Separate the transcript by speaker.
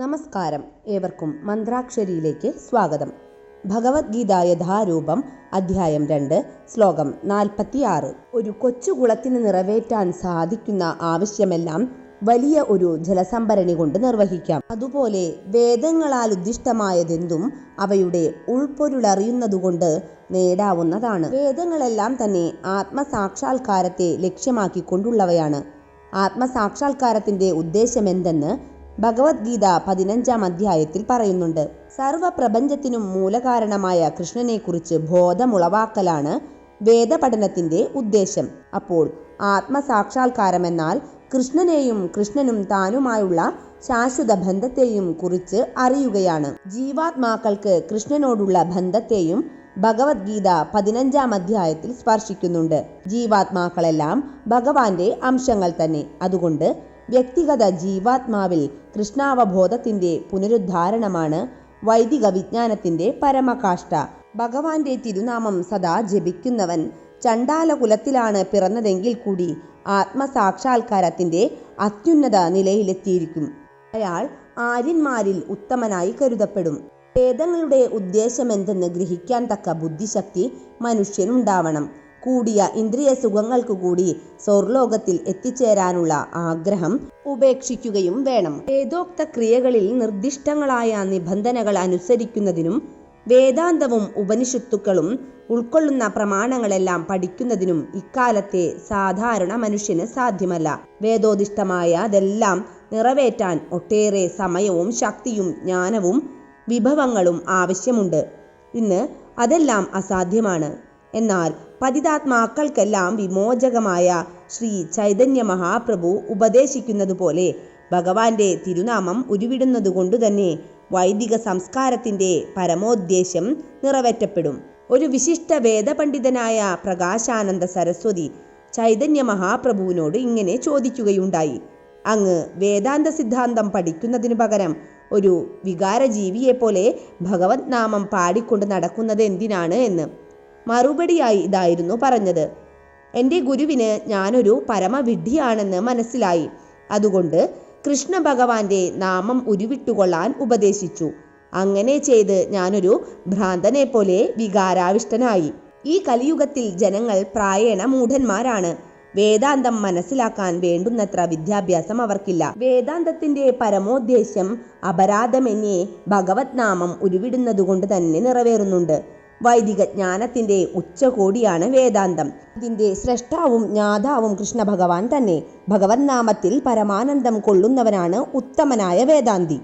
Speaker 1: നമസ്കാരം. ഏവർക്കും മന്ത്രാക്ഷരിയിലേക്ക് സ്വാഗതം. ഭഗവത്ഗീത യഥാരൂപം അധ്യായം 2 ശ്ലോകം 46. ഒരു കൊച്ചുകുളത്തിന് നിറവേറ്റാൻ സാധിക്കുന്ന ആവശ്യമെല്ലാം വലിയ ഒരു ജലസംഭരണി കൊണ്ട് നിർവഹിക്കാം. അതുപോലെ വേദങ്ങളാൽ ഉദ്ദിഷ്ടമായതെന്തും അവയുടെ ഉൾപ്പൊരുളറിയുന്നതുകൊണ്ട് നേടാവുന്നതാണ്. വേദങ്ങളെല്ലാം തന്നെ ആത്മസാക്ഷാത്കാരത്തെ ലക്ഷ്യമാക്കിക്കൊണ്ടുള്ളവയാണ്. ആത്മസാക്ഷാത്കാരത്തിന്റെ ഉദ്ദേശമെന്തെന്ന് ഭഗവത്ഗീത 15-ാം അധ്യായത്തിൽ പറയുന്നുണ്ട്. സർവപ്രപഞ്ചത്തിനും മൂലകാരണമായ കൃഷ്ണനെക്കുറിച്ച് ബോധമുളവാക്കലാണ് വേദപഠനത്തിന്റെ ഉദ്ദേശം. അപ്പോൾ ആത്മസാക്ഷാത്കാരമെന്നാൽ കൃഷ്ണനെയും കൃഷ്ണനും താനുമായുള്ള ശാശ്വത ബന്ധത്തെയും കുറിച്ച് അറിയുകയാണ്. ജീവാത്മാക്കൾക്ക് കൃഷ്ണനോടുള്ള ബന്ധത്തെയും ഭഗവത്ഗീത 15-ാം അധ്യായത്തിൽ സ്പർശിക്കുന്നുണ്ട്. ജീവാത്മാക്കളെല്ലാം ഭഗവാന്റെ അംശങ്ങൾ തന്നെ. അതുകൊണ്ട് വ്യക്തിഗത ജീവാത്മാവിൽ കൃഷ്ണാവബോധത്തിന്റെ പുനരുദ്ധാരണമാണ് വൈദിക വിജ്ഞാനത്തിന്റെ പരമകാഷ്ഠ. ഭഗവാന്റെ തിരുനാമം സദാ ജപിക്കുന്നവൻ ചണ്ഡാലകുലത്തിലാണ് പിറന്നതെങ്കിൽ കൂടി ആത്മസാക്ഷാത്കാരത്തിന്റെ അത്യുന്നത നിലയിലെത്തിയിരിക്കും. അയാൾ ആര്യന്മാരിൽ ഉത്തമനായി കരുതപ്പെടും. വേദങ്ങളുടെ ഉദ്ദേശമെന്തെന്ന് ഗ്രഹിക്കാൻ തക്ക ബുദ്ധിശക്തി മനുഷ്യനുണ്ടാവണം. കൂടിയ ഇന്ദ്രിയ സുഖങ്ങൾക്ക് കൂടി സ്വർലോകത്തിൽ എത്തിച്ചേരാനുള്ള ആഗ്രഹം ഉപേക്ഷിക്കുകയും വേണം. വേദോക്ത ക്രിയകളിൽ നിർദ്ദിഷ്ടങ്ങളായ നിബന്ധനകൾ അനുസരിക്കുന്നതിനും വേദാന്തവും ഉപനിഷത്തുക്കളും ഉൾക്കൊള്ളുന്ന പ്രമാണങ്ങളെല്ലാം പഠിക്കുന്നതിനും ഇക്കാലത്തെ സാധാരണ മനുഷ്യന് സാധ്യമല്ല. വേദോദിഷ്ടമായതെല്ലാം നിറവേറ്റാൻ ഒട്ടേറെ സമയവും ശക്തിയും ജ്ഞാനവും വിഭവങ്ങളും ആവശ്യമുണ്ട്. ഇന്ന് അതെല്ലാം അസാധ്യമാണ്. എന്നാൽ പതിതാത്മാക്കൾക്കെല്ലാം വിമോചകമായ ശ്രീ ചൈതന്യ മഹാപ്രഭു ഉപദേശിക്കുന്നതുപോലെ ഭഗവാന്റെ തിരുനാമം ഉരുവിടുന്നതുകൊണ്ടുതന്നെ വൈദിക സംസ്കാരത്തിന്റെ പരമോദ്ദേശം നിറവേറ്റപ്പെടും. ഒരു വിശിഷ്ട വേദപണ്ഡിതനായ പ്രകാശാനന്ദ സരസ്വതി ചൈതന്യ മഹാപ്രഭുവിനോട് ഇങ്ങനെ ചോദിക്കുകയുണ്ടായി: അങ്ങ് വേദാന്ത സിദ്ധാന്തം പഠിക്കുന്നതിനു പകരം ഒരു വികാരജീവിയെപ്പോലെ ഭഗവത് നാമം പാടിക്കൊണ്ട് നടക്കുന്നത് എന്തിനാണ് എന്ന്. മറുപടിയായി ഇതായിരുന്നു പറഞ്ഞത്: എൻ്റെ ഗുരുവിന് ഞാനൊരു പരമവിഡ്ഢിയാണെന്ന് മനസ്സിലായി. അതുകൊണ്ട് കൃഷ്ണ ഭഗവാന്റെ നാമം ഉരുവിട്ടുകൊള്ളാൻ ഉപദേശിച്ചു. അങ്ങനെ ചെയ്ത് ഞാനൊരു ഭ്രാന്തനെ പോലെ വികാരാവിഷ്ടനായി. ഈ കലിയുഗത്തിൽ ജനങ്ങൾ പ്രായേണ മൂഢന്മാരാണ്. വേദാന്തം മനസ്സിലാക്കാൻ വേണ്ടുന്നത്ര വിദ്യാഭ്യാസം അവർക്കില്ല. വേദാന്തത്തിന്റെ പരമോദ്ദേശം അപരാധമെന്നേ ഭഗവത് നാമം ഉരുവിടുന്നതുകൊണ്ട് തന്നെ നിറവേറുന്നുണ്ട്. വൈദിക ജ്ഞാനത്തിന്റെ ഉച്ചകോടിയാണ് വേദാന്തം. ഇതിന്റെ സ്രഷ്ടാവും ജ്ഞാതാവും കൃഷ്ണ ഭഗവാൻ തന്നെ. ഭഗവത് നാമത്തിൽ പരമാനന്ദം കൊള്ളുന്നവനാണ് ഉത്തമനായ വേദാന്തി.